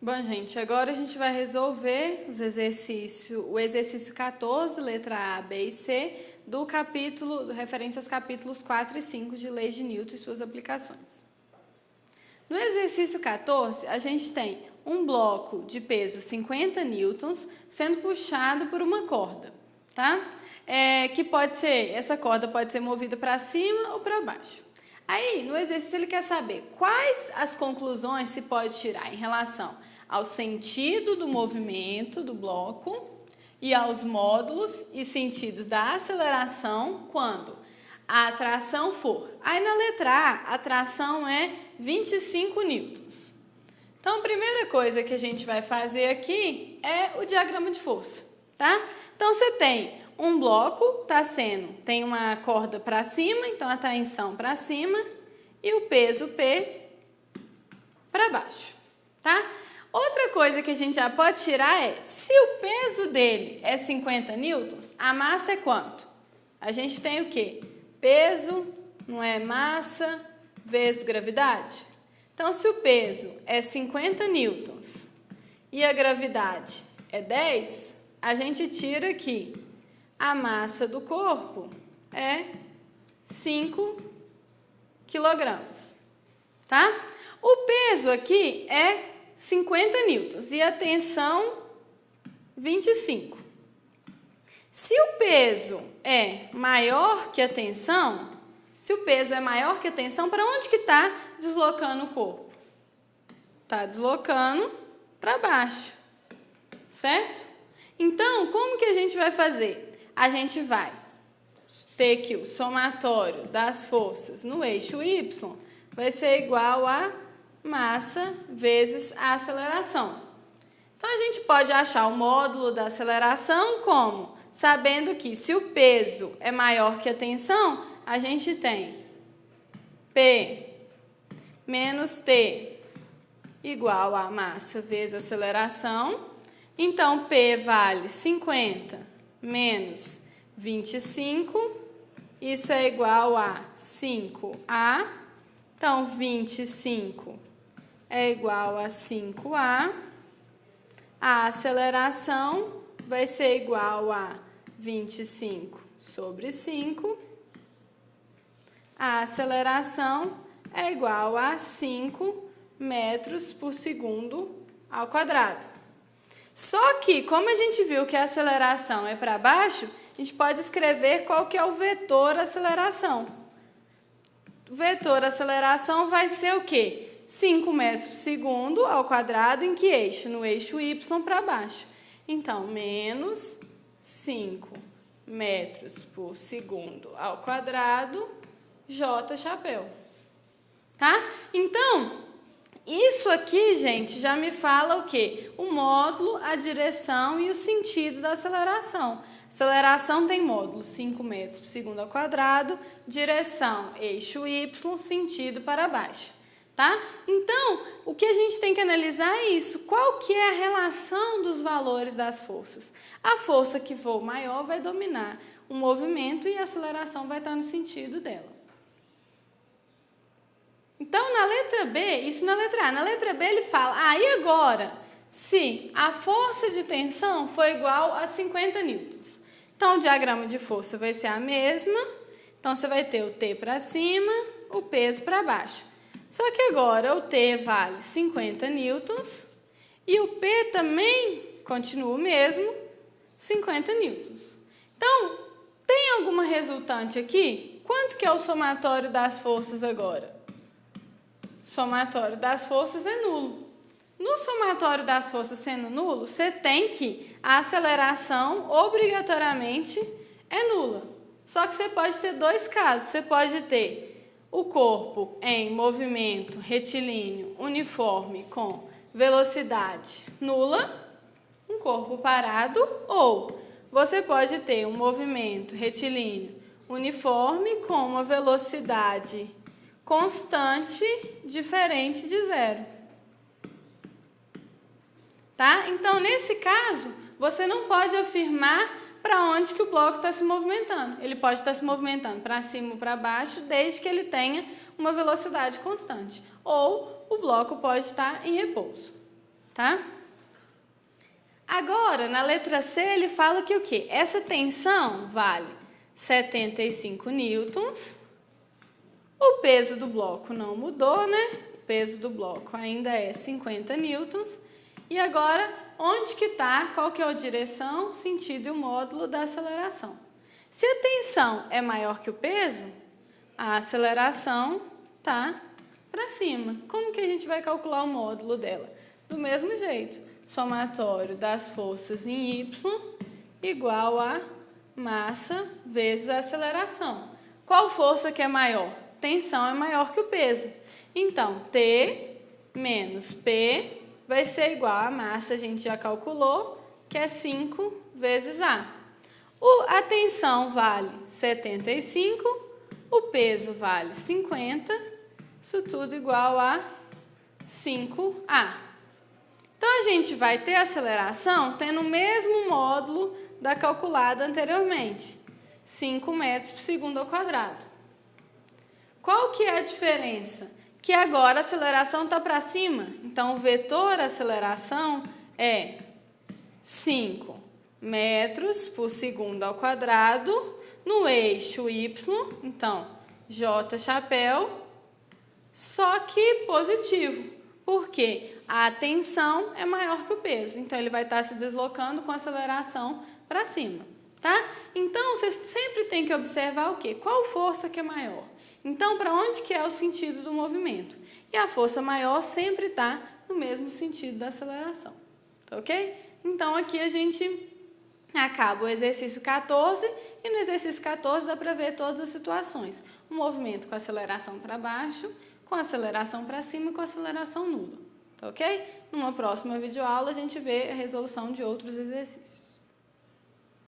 Bom, gente, agora a gente vai resolver o exercício 14, letra A, B e C, do capítulo referente aos capítulos 4 e 5 de Leis de Newton e suas aplicações. No exercício 14, a gente tem um bloco de peso 50 newtons sendo puxado por uma corda, tá? Essa corda pode ser movida para cima ou para baixo. Aí, no exercício, ele quer saber quais as conclusões se pode tirar em relação ao sentido do movimento do bloco e aos módulos e sentidos da aceleração quando a tração for. Aí, na letra A, a tração é 25 newtons. Então, a primeira coisa que a gente vai fazer aqui é o diagrama de força, tá? Então, você tem um bloco, tem uma corda para cima, então a tensão para cima, e o peso P para baixo, tá? Outra coisa que a gente já pode tirar é, se o peso dele é 50 newtons, a massa é quanto? A gente tem o quê? Peso, não é massa, vezes gravidade. Então, se o peso é 50 newtons e a gravidade é 10, a gente tira aqui. A massa do corpo é 5 quilogramas, tá? O peso aqui é 50 newtons e a tensão 25. Se o peso é maior que a tensão, para onde que está deslocando o corpo? Está deslocando para baixo, certo? Então, como que a gente vai fazer? A gente vai ter que o somatório das forças no eixo Y vai ser igual a massa vezes a aceleração. Então, a gente pode achar o módulo da aceleração como? Sabendo que se o peso é maior que a tensão, a gente tem P menos T igual a massa vezes a aceleração. Então, P vale 50 menos 25, isso é igual a 5A. Então, 25 é igual a 5A. A aceleração vai ser igual a 25 sobre 5. A aceleração é igual a 5 metros por segundo ao quadrado. Só que, como a gente viu que a aceleração é para baixo, a gente pode escrever qual que é o vetor aceleração. O vetor aceleração vai ser o quê? 5 metros por segundo ao quadrado em que eixo? No eixo Y para baixo. Então, menos 5 metros por segundo ao quadrado, J chapéu. Tá? Então, isso aqui, gente, já me fala o quê? O módulo, a direção e o sentido da aceleração. Aceleração tem módulo 5 metros por segundo ao quadrado, direção, eixo Y, sentido para baixo, tá? Então, o que a gente tem que analisar é isso. Qual que é a relação dos valores das forças? A força que for maior vai dominar o movimento e a aceleração vai estar no sentido dela. Então, na letra B, isso na letra A. Na letra B, ele fala, e agora? Se a força de tensão for igual a 50 newtons. Então, o diagrama de força vai ser a mesma. Então, você vai ter o T para cima, o peso para baixo. Só que agora o T vale 50 newtons e o P também continua o mesmo, 50 newtons. Então, tem alguma resultante aqui? Quanto que é o somatório das forças agora? O somatório das forças é nulo. No somatório das forças sendo nulo, você tem que a aceleração obrigatoriamente é nula. Só que você pode ter dois casos. Você pode ter o corpo em movimento retilíneo uniforme com velocidade nula, um corpo parado, ou você pode ter um movimento retilíneo uniforme com uma velocidade constante diferente de zero. Tá? Então, nesse caso, você não pode afirmar para onde que o bloco está se movimentando. Ele pode estar se movimentando para cima ou para baixo, desde que ele tenha uma velocidade constante. Ou o bloco pode estar em repouso. tá? Agora, na letra C, ele fala que o quê? Essa tensão vale 75 newtons. O peso do bloco não mudou, né? O peso do bloco ainda é 50 newtons. E agora, onde que está? Qual que é a direção, sentido e o módulo da aceleração? Se a tensão é maior que o peso, a aceleração está para cima. Como que a gente vai calcular o módulo dela? Do mesmo jeito, somatório das forças em Y igual a massa vezes a aceleração. Qual força que é maior? Tensão é maior que o peso. Então, T menos P vai ser igual a massa, a gente já calculou, que é 5 vezes A. A tensão vale 75, o peso vale 50, isso tudo igual a 5A. Então, a gente vai ter a aceleração tendo o mesmo módulo da calculada anteriormente, 5 metros por segundo ao quadrado. Qual que é a diferença? Que agora a aceleração está para cima, então o vetor aceleração é 5 metros por segundo ao quadrado no eixo Y, então J chapéu, só que positivo, porque a tensão é maior que o peso, então ele vai estar se deslocando com aceleração para cima, tá? Então, você sempre tem que observar o quê? Qual força que é maior? Então, para onde que é o sentido do movimento? E a força maior sempre está no mesmo sentido da aceleração, tá ok? Então, aqui a gente acaba o exercício 14 e no exercício 14 dá para ver todas as situações. O movimento com aceleração para baixo, com aceleração para cima e com aceleração nula, tá ok? Numa próxima videoaula a gente vê a resolução de outros exercícios.